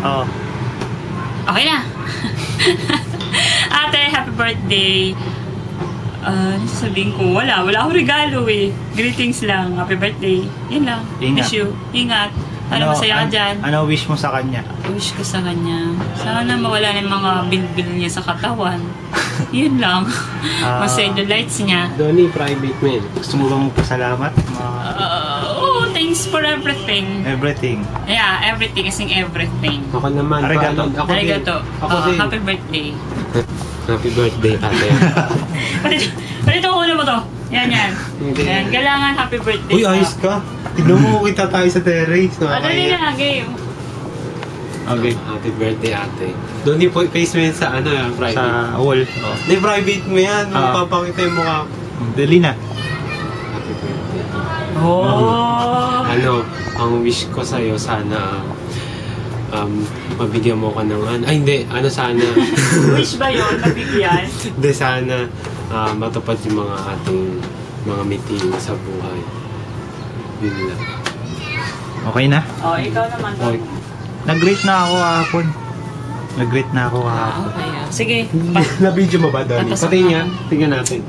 Oo. Okay na. Ate, happy birthday. Ano sasabihin ko? Wala akong regalo eh. Greetings lang. Happy birthday. Yun lang. Ingat. Wish you. Ingat. Sana masaya ka dyan. Ano wish mo sa kanya? Wish ko sa kanya. Sana mawala na yung mga bilbil niya sa katawan. Yun lang. Mas-cellulite niya. Donnie, private mail. Gusto mo bang magpasalamat? Thanks for everything. Everything. Yeah, everything. Kasing everything. Ako naman. Arigato. Arigato. Ako din. Happy birthday. Happy birthday, ate. Palito ko na mo to. Yan. Yan. Kailangan happy birthday. Uy, ayos ka. Tignan mo, kita tayo sa terrace. Dali na, game. Okay. Happy birthday, ate. Donnie, face mo yan sa private. Sa wall. Oh. Hindi, private mo yan. Magpapakita yung mukha. Dali na. Happy birthday. Oh. Ang wish ko sa'yo, sana mabigyan mo ka ng sana Wish ba yun? Mabigyan? hindi, sana matupad yung mga ating mga meeting sa buhay. Yun lang. Okay na? Ikaw naman. Okay. Nag-greet na ako kahapon. Okay. Sige. Na-video mo ba, Donnie? Tapos Pati nga, tingnan natin.